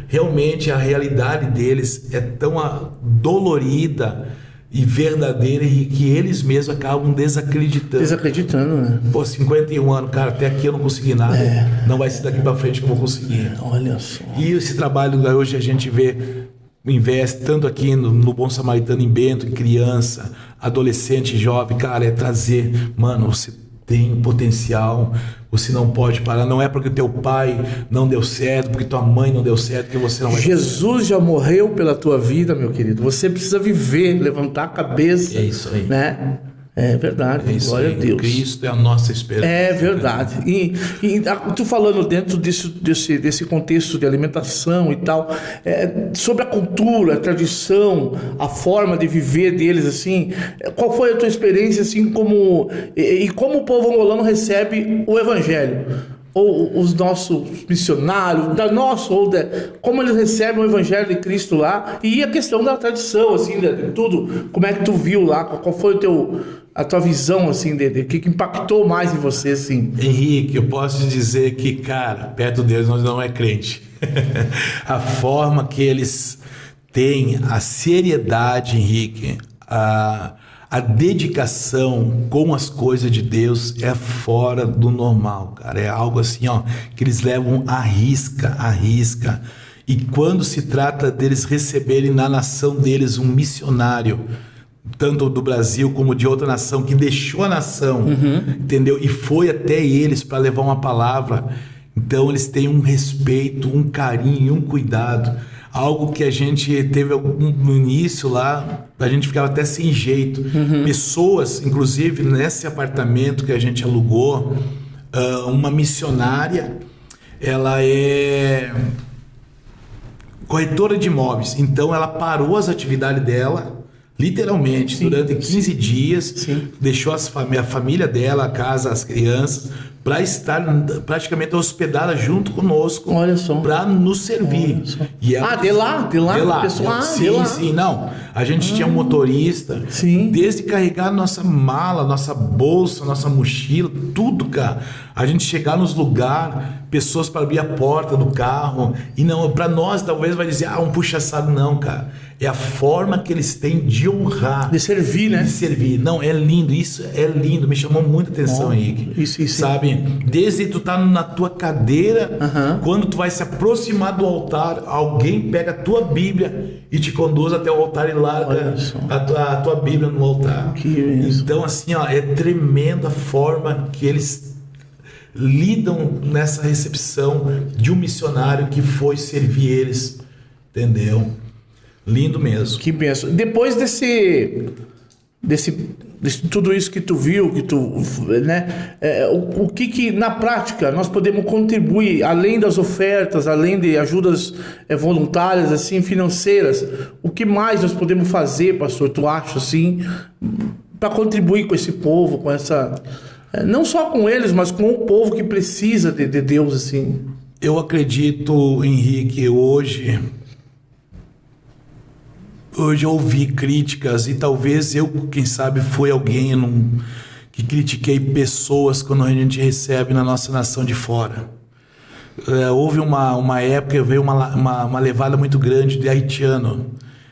[SPEAKER 4] realmente a realidade deles é tão dolorida e verdadeira e que eles mesmos acabam
[SPEAKER 3] Desacreditando, né?
[SPEAKER 4] Pô, 51 anos, cara, até aqui eu não consegui nada. Não vai ser daqui pra frente que eu vou conseguir.
[SPEAKER 3] Olha só.
[SPEAKER 4] E esse trabalho hoje a gente investe tanto aqui no Bom Samaritano, em Bento, em criança, adolescente, jovem, cara, é trazer, mano, você tem potencial, você não pode parar, não é porque teu pai não deu certo, porque tua mãe não deu certo, que você não vai.
[SPEAKER 3] Jesus já morreu pela tua vida, meu querido. Você precisa viver, levantar a cabeça.
[SPEAKER 4] É isso aí.
[SPEAKER 3] Né? É verdade, glória a Deus.
[SPEAKER 4] Cristo é a nossa esperança.
[SPEAKER 3] É verdade. E tu falando dentro desse contexto de alimentação e tal, sobre a cultura, a tradição, a forma de viver deles, assim, qual foi a tua experiência, assim, como o povo angolano recebe o evangelho? Ou os nossos missionários, como eles recebem o evangelho de Cristo lá, e a questão da tradição, assim, de tudo, como é que tu viu lá, qual foi a tua visão, assim, de que impactou mais em você, assim?
[SPEAKER 4] Henrique, eu posso te dizer que, cara, perto deles nós não é crente. A forma que eles têm, a seriedade, Henrique, a dedicação com as coisas de Deus é fora do normal, cara. É algo assim, ó, que eles levam à risca. E quando se trata deles receberem na nação deles um missionário, tanto do Brasil como de outra nação, que deixou a nação, entendeu? E foi até eles para levar uma palavra. Então eles têm um respeito, um carinho, um cuidado. Algo que a gente teve no início lá, a gente ficava até sem jeito. Pessoas, inclusive nesse apartamento que a gente alugou, uma missionária, ela é corretora de imóveis, então ela parou as atividades dela, literalmente, durante 15 dias, deixou a família dela, a casa, as crianças, para estar praticamente hospedada junto conosco, para nos servir. E ela,
[SPEAKER 3] de lá, pessoal.
[SPEAKER 4] Sim, não. A gente tinha um motorista, desde carregar nossa mala, nossa bolsa, nossa mochila, tudo, cara. A gente chegar nos lugares, pessoas para abrir a porta do carro, e não, para nós talvez vai dizer, um puxa-saco, não, cara. É a forma que eles têm de honrar.
[SPEAKER 3] De servir, né?
[SPEAKER 4] De servir. Não, é lindo, isso é lindo. Me chamou muita atenção, Henrique.
[SPEAKER 3] Isso.
[SPEAKER 4] Sabe? Desde tu tá na tua cadeira, quando tu vai se aproximar do altar, alguém pega a tua Bíblia e te conduz até o altar e larga a tua Bíblia no altar. Então, assim, é tremenda a forma que eles lidam nessa recepção de um missionário que foi servir eles. Entendeu? Lindo mesmo.
[SPEAKER 3] Que benção. Depois desse tudo isso que tu viu, né? O que na prática nós podemos contribuir, além das ofertas, além de ajudas voluntárias, assim, financeiras, o que mais nós podemos fazer, pastor, tu acha, assim, para contribuir com esse povo, com essa... não só com eles, mas com o povo que precisa de Deus, assim?
[SPEAKER 4] Eu acredito, Henrique, hoje eu ouvi críticas e talvez eu, quem sabe, fui alguém que critiquei pessoas quando a gente recebe na nossa nação de fora. Houve uma época, veio uma levada muito grande de haitiano,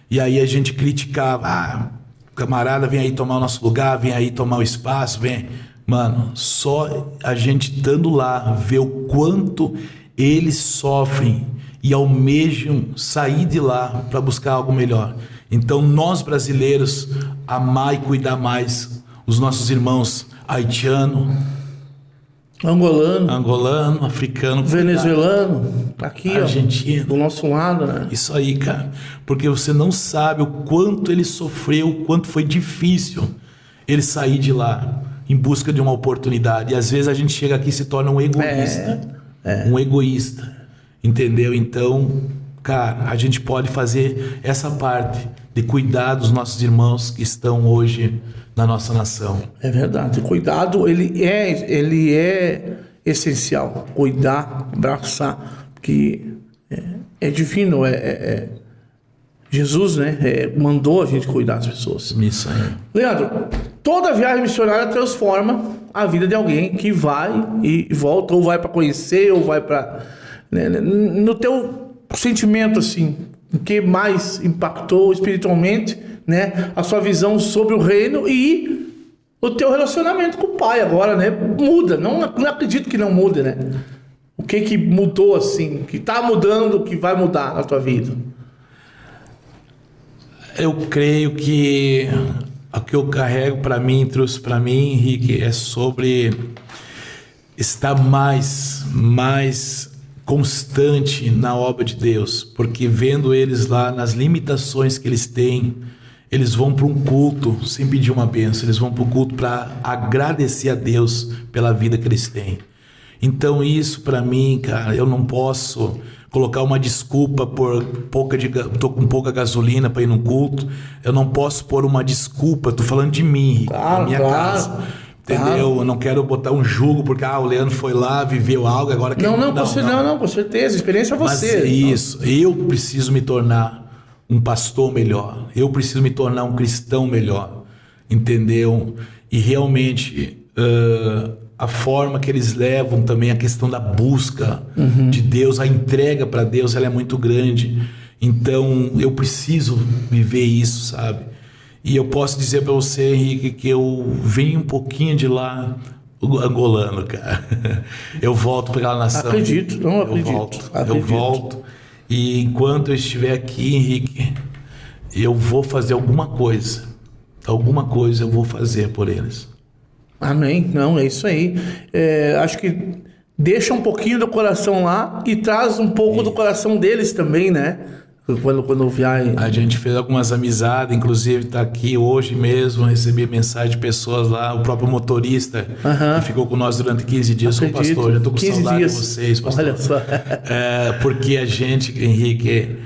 [SPEAKER 4] e aí a gente criticava, camarada, vem aí tomar o nosso lugar, vem aí tomar o espaço, vem. Mano, só a gente estando lá, ver o quanto eles sofrem e almejam sair de lá para buscar algo melhor. Então nós brasileiros, amar e cuidar mais os nossos irmãos haitiano, angolano, africano,
[SPEAKER 3] venezuelano, aqui,
[SPEAKER 4] argentino,
[SPEAKER 3] do nosso lado, né?
[SPEAKER 4] Isso aí, cara, porque você não sabe o quanto ele sofreu, o quanto foi difícil ele sair de lá em busca de uma oportunidade. E às vezes a gente chega aqui e se torna um egoísta, um egoísta, entendeu? Então, cara, a gente pode fazer essa parte de cuidar dos nossos irmãos que estão hoje na nossa nação. É
[SPEAKER 3] verdade. O cuidado, ele é essencial. Cuidar, abraçar, porque é divino, Jesus, né, mandou a gente cuidar das pessoas.
[SPEAKER 4] Isso aí.
[SPEAKER 3] Leandro, toda viagem missionária transforma a vida de alguém que vai e volta, ou vai para conhecer, ou vai para... Né, no teu sentimento, assim, o que mais impactou espiritualmente, né, a sua visão sobre o reino e o teu relacionamento com o Pai agora, né, muda, não acredito que não mude, né, o que mudou, assim, que está mudando, que vai mudar na tua vida?
[SPEAKER 4] Eu creio que o que eu carrego para mim, trouxe para mim, Henrique, é sobre estar mais constante na obra de Deus, porque vendo eles lá nas limitações que eles têm, eles vão para um culto sem pedir uma bênção, eles vão para o culto para agradecer a Deus pela vida que eles têm. Então isso para mim, cara, eu não posso colocar uma desculpa por tô com pouca gasolina para ir no culto, eu não posso pôr uma desculpa, tô falando de mim, da minha casa. Entendeu? Eu não quero botar um jugo porque o Leandro foi lá, viveu algo, agora quer...
[SPEAKER 3] Não, com certeza, a experiência é você.
[SPEAKER 4] Mas é isso, eu preciso me tornar um pastor melhor, eu preciso me tornar um cristão melhor, entendeu? E realmente a forma que eles levam também a questão da busca de Deus, a entrega para Deus, ela é muito grande. Então eu preciso viver isso, sabe? E eu posso dizer para você, Henrique, que eu venho um pouquinho de lá, angolano, cara. Eu volto para aquela nação.
[SPEAKER 3] Acredito.
[SPEAKER 4] Eu volto. E enquanto eu estiver aqui, Henrique, eu vou fazer alguma coisa. Alguma coisa eu vou fazer por eles.
[SPEAKER 3] Amém. Não, é isso aí. Acho que deixa um pouquinho do coração lá e traz um pouco do coração deles também, né? Quando viaja.
[SPEAKER 4] A gente fez algumas amizades, inclusive tá aqui hoje mesmo, recebi mensagem de pessoas lá, o próprio motorista que ficou com nós durante 15 dias. Ô, pastor, já tô com saudade de vocês, pastor.
[SPEAKER 3] Olha só.
[SPEAKER 4] Porque a gente, Henrique,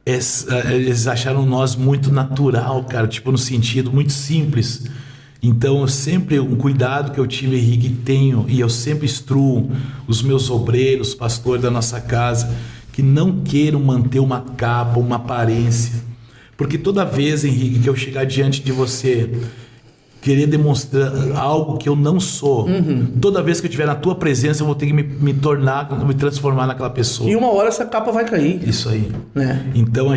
[SPEAKER 4] eles acharam nós muito natural, cara, tipo no sentido muito simples. Então, sempre um cuidado que eu tive, Henrique, tenho, e eu sempre instruo os meus obreiros, pastores da nossa casa, que não queiram manter uma capa, uma aparência. Porque toda vez, Henrique, que eu chegar diante de você, querer demonstrar algo que eu não sou, toda vez que eu estiver na tua presença, eu vou ter que me transformar naquela pessoa.
[SPEAKER 3] E uma hora essa capa vai cair.
[SPEAKER 4] Isso aí. Então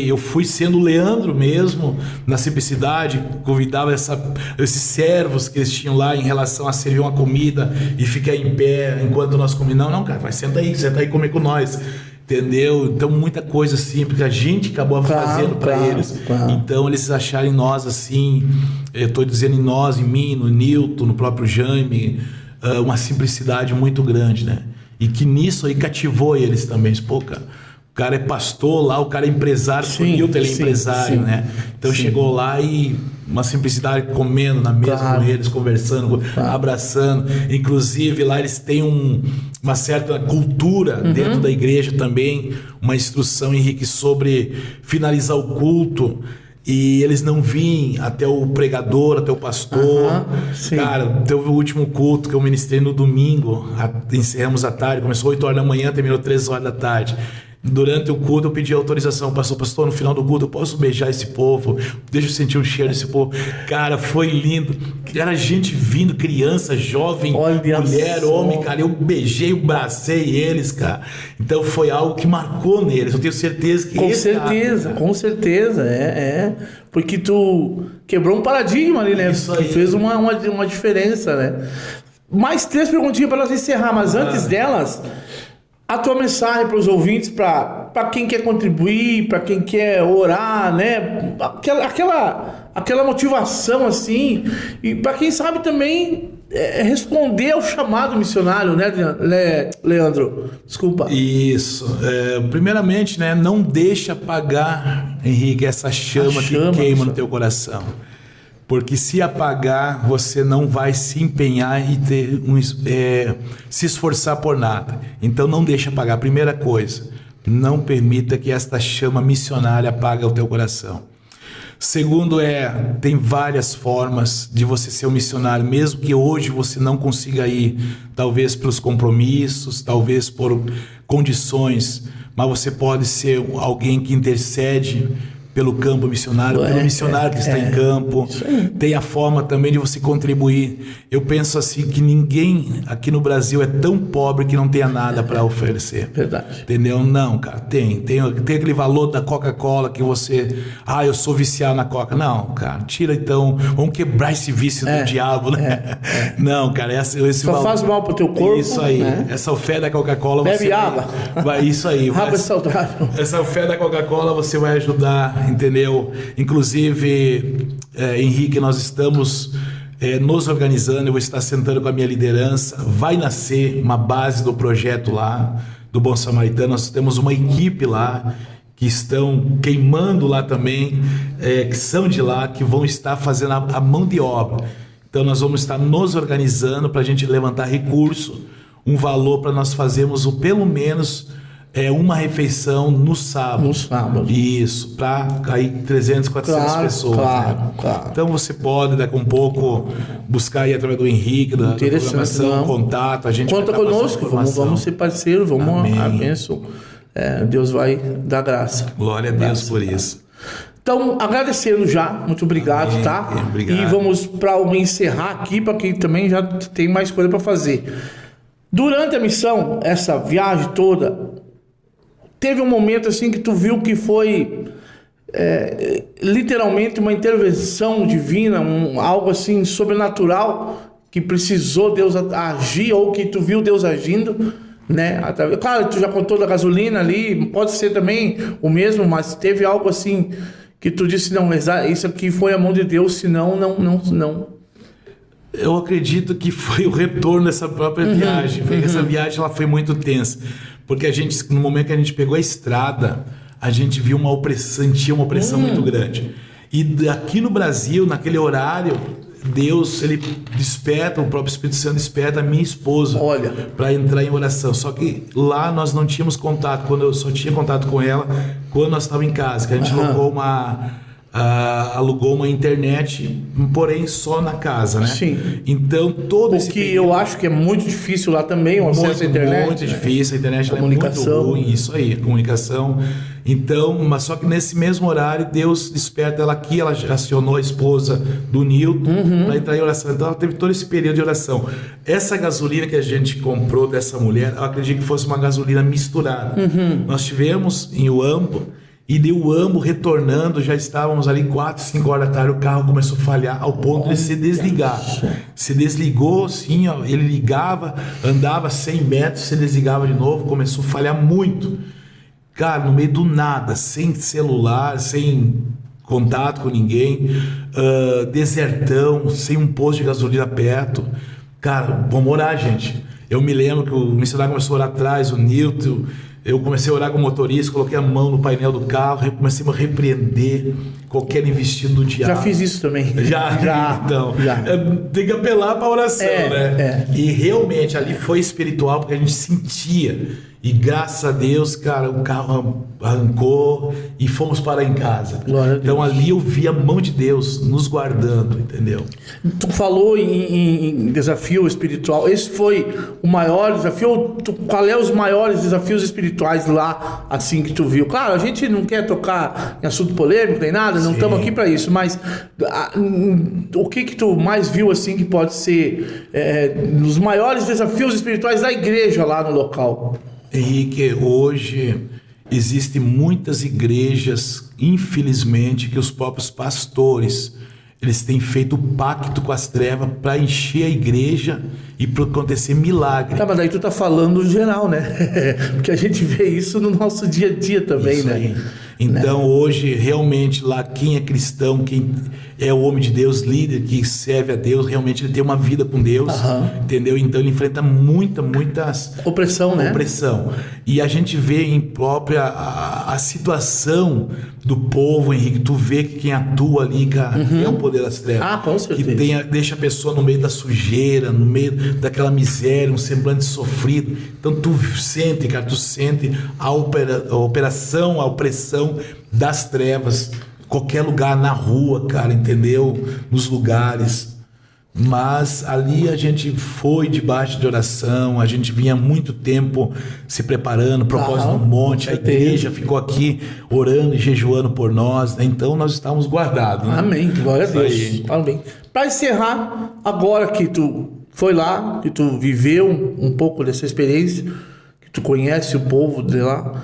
[SPEAKER 4] eu fui sendo Leandro mesmo, na simplicidade, convidava esses servos que eles tinham lá em relação a servir uma comida e ficar em pé enquanto nós comíamos. Não, cara, mas senta aí e comer com nós. Entendeu? Então muita coisa assim, porque a gente acabou fazendo para eles. Então eles acharem nós assim, eu estou dizendo em nós, em mim, no Nilton, no próprio Jaime, uma simplicidade muito grande, né? E que nisso aí cativou eles também. Pô, cara, o cara é pastor lá, o cara é empresário, o Nilton ele é empresário, né? Então chegou lá e uma simplicidade, comendo na mesa com eles, conversando, abraçando. Inclusive lá eles têm uma certa cultura dentro da igreja também, uma instrução, Henrique, sobre finalizar o culto e eles não vêm até o pregador, até o pastor. Cara, teve o último culto que eu ministrei no domingo, encerramos à tarde, começou 8 horas da manhã, terminou 3 horas da tarde. Durante o culto eu pedi autorização, pastor, no final do culto eu posso beijar esse povo, deixa eu sentir o cheiro desse povo. Cara, foi lindo, era gente vindo, criança, jovem, mulher, homem, cara, eu beijei, eu abracei eles, cara. Então foi algo que marcou neles, eu tenho certeza que
[SPEAKER 3] com certeza, porque tu quebrou um paradigma ali, né? Tu fez uma diferença, né? Mais 3 perguntinhas para nós encerrar, mas antes delas, a tua mensagem para os ouvintes, para quem quer contribuir, para quem quer orar, né? Aquela motivação assim, e para quem sabe também responder ao chamado missionário, né, Leandro? Desculpa.
[SPEAKER 4] Isso. Primeiramente, né, não deixa apagar, Henrique, essa chama que queima no teu coração. Porque se apagar, você não vai se empenhar e se esforçar por nada. Então não deixa apagar. Primeira coisa, não permita que esta chama missionária apague o teu coração. Segundo tem várias formas de você ser um missionário, mesmo que hoje você não consiga ir, talvez pelos compromissos, talvez por condições, mas você pode ser alguém que intercede pelo campo missionário, pelo missionário que está em campo. Tem a forma também de você contribuir. Eu penso assim, que ninguém aqui no Brasil é tão pobre que não tenha nada para oferecer.
[SPEAKER 3] Verdade.
[SPEAKER 4] Entendeu? Não, cara, tem aquele valor da Coca-Cola que você, eu sou viciado na Coca. Não, cara, tira então, vamos quebrar esse vício do diabo, né? Não, cara, esse
[SPEAKER 3] só
[SPEAKER 4] valor
[SPEAKER 3] faz mal pro teu corpo.
[SPEAKER 4] Isso aí,
[SPEAKER 3] né?
[SPEAKER 4] Essa oferta da Coca-Cola,
[SPEAKER 3] bebe água.
[SPEAKER 4] Isso aí.
[SPEAKER 3] Água saudável.
[SPEAKER 4] Essa oferta da Coca-Cola você vai ajudar, entendeu? Inclusive, Henrique, nós estamos nos organizando, eu vou estar sentando com a minha liderança, vai nascer uma base do projeto lá, do Bom Samaritano, nós temos uma equipe lá, que estão queimando lá também, que são de lá, que vão estar fazendo a mão de obra. Então nós vamos estar nos organizando para a gente levantar recurso, um valor para nós fazermos pelo menos uma refeição no sábado.
[SPEAKER 3] No sábado.
[SPEAKER 4] Isso, para cair 300, 400 pessoas.
[SPEAKER 3] Claro.
[SPEAKER 4] Então você pode, daqui a um pouco, buscar aí através do Henrique, da programação, contato. A gente
[SPEAKER 3] conta conosco, vamos ser parceiros, abençoar. Deus vai dar graça.
[SPEAKER 4] Glória a Deus por isso.
[SPEAKER 3] Então, agradecendo já, muito obrigado,
[SPEAKER 4] Amém.
[SPEAKER 3] tá?
[SPEAKER 4] Obrigado.
[SPEAKER 3] E vamos para encerrar aqui, para quem também já tem mais coisa para fazer. Durante a missão, essa viagem toda, teve um momento assim que tu viu que foi literalmente uma intervenção divina, algo assim sobrenatural, que precisou Deus agir, ou que tu viu Deus agindo né? Claro, tu já contou da gasolina ali, pode ser também o mesmo, mas teve algo assim que tu disse, não, isso aqui foi a mão de Deus, senão não.
[SPEAKER 4] Eu acredito que foi o retorno dessa própria viagem. Essa viagem ela foi muito tensa, porque no momento que a gente pegou a estrada, a gente viu uma opressão, sentia uma opressão muito grande. E aqui no Brasil, naquele horário, Deus, ele desperta, o próprio Espírito Santo desperta a minha esposa para entrar em oração. Só que lá nós não tínhamos contato, quando eu só tinha contato com ela quando nós estávamos em casa, que a gente alugou uma internet, porém só na casa, né?
[SPEAKER 3] Sim.
[SPEAKER 4] Então todo esse
[SPEAKER 3] período, eu acho que é muito difícil lá também o acesso à internet.
[SPEAKER 4] Muito difícil, a internet é muito ruim, isso aí, comunicação. Então, mas só que nesse mesmo horário Deus desperta ela aqui, ela acionou a esposa do Nilton para entrar em oração. Então ela teve todo esse período de oração. Essa gasolina que a gente comprou dessa mulher, eu acredito que fosse uma gasolina misturada. Nós tivemos em Uambo, e de Uambo retornando, já estávamos ali 4, 5 horas da tarde, o carro começou a falhar ao ponto de se desligar. Se desligou, sim, ó, ele ligava, andava 100 metros, se desligava de novo, começou a falhar muito. Cara, no meio do nada, sem celular, sem contato com ninguém, desertão, sem um posto de gasolina perto. Cara, vamos orar, gente. Eu me lembro que o missionário começou a orar atrás, o Nilton. Eu comecei a orar com o motorista, coloquei a mão no painel do carro, comecei a repreender qualquer investido do diabo.
[SPEAKER 3] Já fiz isso também.
[SPEAKER 4] Já. Então, tem que apelar para a oração, né? E realmente ali foi espiritual, porque a gente sentia. E graças a Deus, cara, o carro arrancou e fomos parar em casa. Então ali eu vi a mão de Deus nos guardando, entendeu?
[SPEAKER 3] Tu falou em desafio espiritual. Esse foi o maior desafio? Qual é os maiores desafios espirituais lá, assim, que tu viu? Claro, a gente não quer tocar em assunto polêmico nem nada, não estamos aqui para isso, mas o que tu mais viu, assim, que pode ser os maiores desafios espirituais da igreja lá no local?
[SPEAKER 4] Henrique, hoje existem muitas igrejas, infelizmente, que os próprios pastores, eles têm feito pacto com as trevas para encher a igreja e para acontecer milagre.
[SPEAKER 3] Tá, mas daí tu tá falando geral, né? Porque a gente vê isso no nosso dia a dia também,
[SPEAKER 4] isso
[SPEAKER 3] né?
[SPEAKER 4] Aí. Então hoje realmente lá quem é cristão, quem é o homem de Deus, líder que serve a Deus, realmente ele tem uma vida com Deus, entendeu? Então ele enfrenta muitas
[SPEAKER 3] opressão, né?
[SPEAKER 4] E a gente vê em própria a situação do povo, Henrique, tu vê que quem atua ali, cara, é o poder das trevas.
[SPEAKER 3] Com certeza.
[SPEAKER 4] Que deixa a pessoa no meio da sujeira, no meio daquela miséria, um semblante sofrido. Então tu sente a operação, a opressão das trevas, qualquer lugar, na rua, cara, entendeu? Nos lugares. Mas ali a gente foi debaixo de oração, a gente vinha muito tempo se preparando, propósito no monte, a igreja ficou aqui orando e jejuando por nós, né? Então nós estávamos guardados, né?
[SPEAKER 3] Amém, glória a Deus. Amém. Para encerrar, agora que tu foi lá, que tu viveu um pouco dessa experiência, que tu conhece o povo de lá,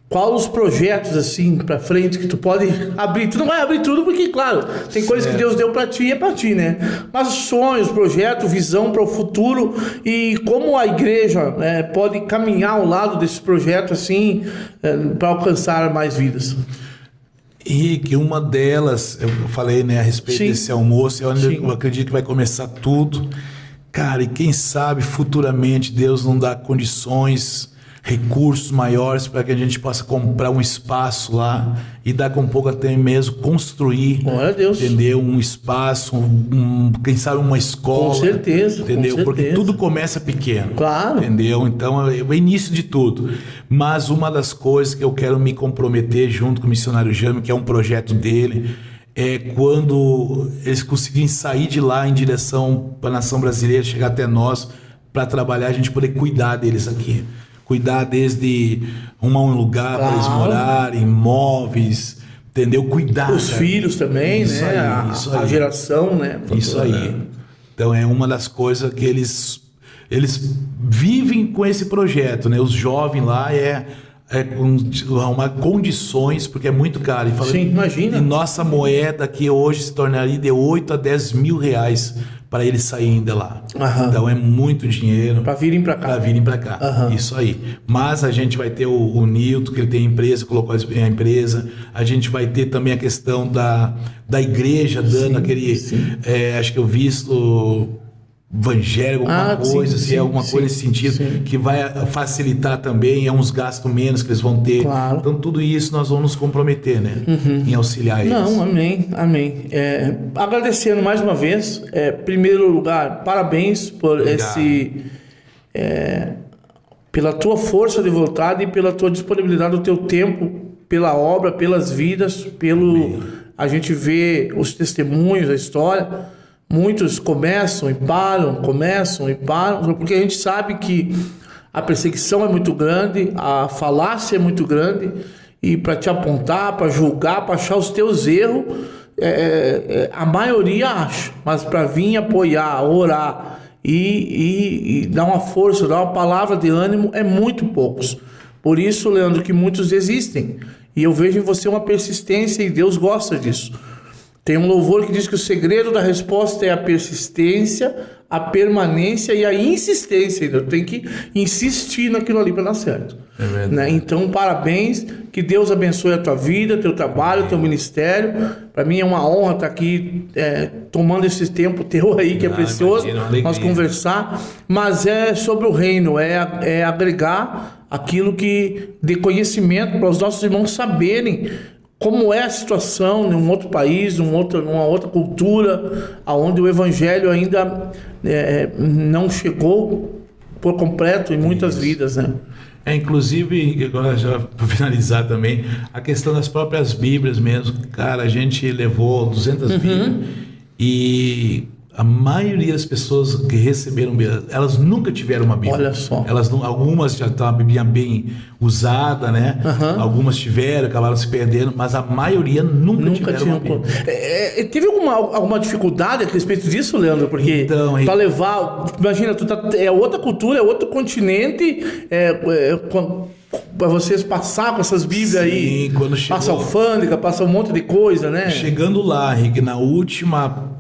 [SPEAKER 3] qual os projetos, assim, pra frente que tu pode abrir? Tu não vai abrir tudo porque, claro, tem coisas que Deus deu pra ti e é pra ti, né? Mas sonhos, projetos, visão para o futuro e como a igreja pode caminhar ao lado desse projeto, assim, para alcançar mais vidas.
[SPEAKER 4] Henrique, uma delas, eu falei, né, a respeito desse almoço, é onde eu acredito que vai começar tudo. Cara, e quem sabe futuramente Deus não dá condições, recursos maiores para que a gente possa comprar um espaço lá e daqui a um pouco até mesmo construir, entendeu? Um espaço, quem sabe uma escola.
[SPEAKER 3] Com certeza.
[SPEAKER 4] Entendeu?
[SPEAKER 3] Com
[SPEAKER 4] porque
[SPEAKER 3] certeza.
[SPEAKER 4] tudo começa pequeno.
[SPEAKER 3] Claro.
[SPEAKER 4] Entendeu? Então é o início de tudo. Mas uma das coisas que eu quero me comprometer junto com o missionário Jame, que é um projeto dele, é quando eles conseguirem sair de lá em direção para a nação brasileira, chegar até nós para trabalhar, a gente poder cuidar deles aqui. Cuidar desde um lugar para eles morarem, móveis, entendeu? Cuidar.
[SPEAKER 3] Os filhos também, isso né? Aí, a geração, né?
[SPEAKER 4] Isso aí. Então é uma das coisas que eles vivem com esse projeto, né? Os jovens lá arrumar condições, porque é muito caro. E
[SPEAKER 3] sim, imagina.
[SPEAKER 4] E nossa moeda que hoje se tornaria de 8 a 10 mil reais para eles saírem de lá.
[SPEAKER 3] Aham.
[SPEAKER 4] Então é muito dinheiro
[SPEAKER 3] Para virem para cá.
[SPEAKER 4] para virem para cá.
[SPEAKER 3] Aham.
[SPEAKER 4] Isso aí. Mas a gente vai ter o Nilton, que ele tem a empresa, colocou a empresa. A gente vai ter também a questão da igreja dando aquele... acho que eu visto evangélico, alguma coisa,
[SPEAKER 3] sim,
[SPEAKER 4] alguma coisa nesse sentido, que vai facilitar também, uns gastos menos que eles vão ter.
[SPEAKER 3] Claro.
[SPEAKER 4] Então tudo isso nós vamos nos comprometer, né? Em auxiliar eles.
[SPEAKER 3] Não, amém. Agradecendo mais uma vez, primeiro lugar, parabéns por pela tua força de vontade e pela tua disponibilidade do teu tempo, pela obra, pelas vidas, a gente vê os testemunhos, a história. Muitos começam e param, porque a gente sabe que a perseguição é muito grande, a falácia é muito grande, e para te apontar, para julgar, para achar os teus erros, a maioria acha, mas para vir apoiar, orar e dar uma força, dar uma palavra de ânimo, é muito poucos. Por isso, Leandro, que muitos desistem, e eu vejo em você uma persistência, e Deus gosta disso. Tem um louvor que diz que o segredo da resposta é a persistência, a permanência e a insistência. Eu tenho que insistir naquilo ali para dar certo.
[SPEAKER 4] É verdade.
[SPEAKER 3] Né? Então, parabéns. Que Deus abençoe a tua vida, teu trabalho, teu ministério. Para mim é uma honra estar aqui tomando esse tempo teu aí, que é precioso, nós conversar. Mas é sobre o reino, é agregar aquilo que dê conhecimento para os nossos irmãos saberem como é a situação em um outro país, numa outra cultura, onde o evangelho ainda não chegou por completo em muitas vidas, né?
[SPEAKER 4] Inclusive, agora já para finalizar também, a questão das próprias Bíblias mesmo. Cara, a gente levou 200 Bíblias e a maioria das pessoas que receberam Bíblia, elas nunca tiveram uma Bíblia.
[SPEAKER 3] Olha só.
[SPEAKER 4] Algumas já estavam a Bíblia bem usada, né? Algumas tiveram, acabaram se perdendo, mas a maioria nunca tiveram uma Bíblia.
[SPEAKER 3] Teve alguma dificuldade a respeito disso, Leandro? Porque
[SPEAKER 4] então,
[SPEAKER 3] para levar... Imagina, é outra cultura, é outro continente, para vocês passar com essas Bíblias aí,
[SPEAKER 4] quando chegou,
[SPEAKER 3] passa alfândega, passa um monte de coisa, né?
[SPEAKER 4] Chegando lá, Rick,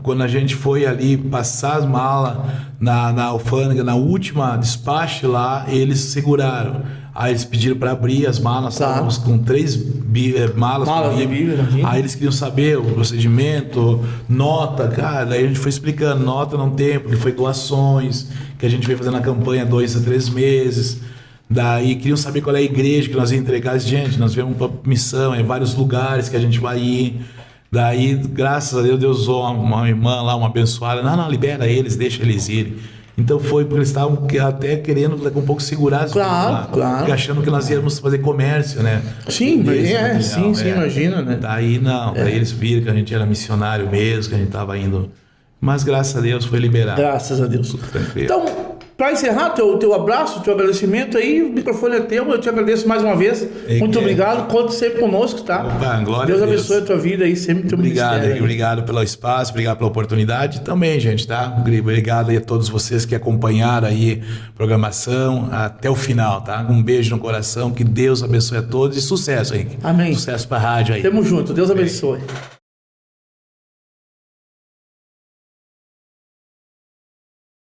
[SPEAKER 4] quando a gente foi ali passar as malas na alfândega, na última despacho lá, eles seguraram. Aí eles pediram para abrir as malas, estávamos com 3 malas
[SPEAKER 3] de Bíblia.
[SPEAKER 4] Aí eles queriam saber o procedimento, nota, cara. Daí a gente foi explicando, nota não tem, porque foi doações, que a gente veio fazendo a campanha 2 a 3 meses. Daí queriam saber qual é a igreja que nós íamos entregar. Gente, nós viemos para missão, em vários lugares que a gente vai ir. Daí, graças a Deus usou uma irmã lá, uma abençoada. Não, libera eles, deixa eles irem. Então foi porque eles estavam até querendo daqui um pouco segurar as
[SPEAKER 3] claro.
[SPEAKER 4] Porque achando que nós íamos fazer comércio, né?
[SPEAKER 3] Sim, imagina, né?
[SPEAKER 4] Daí não, daí eles viram que a gente era missionário mesmo, que a gente estava indo. Mas graças a Deus foi liberado.
[SPEAKER 3] Graças a Deus.
[SPEAKER 4] Tudo tranquilo.
[SPEAKER 3] Então, para encerrar, teu abraço, teu agradecimento aí, o microfone é teu, eu te agradeço mais uma vez. Muito obrigado, conte sempre conosco, tá?
[SPEAKER 4] Glória
[SPEAKER 3] Deus
[SPEAKER 4] a Deus.
[SPEAKER 3] abençoe a tua vida aí, sempre teu ministério.
[SPEAKER 4] Obrigado pelo espaço, obrigado pela oportunidade também, gente, tá? Obrigado aí a todos vocês que acompanharam aí a programação até o final, tá? Um beijo no coração, que Deus abençoe a todos e sucesso, Henrique.
[SPEAKER 3] Amém.
[SPEAKER 4] Sucesso pra rádio aí.
[SPEAKER 3] Tamo junto, Deus abençoe.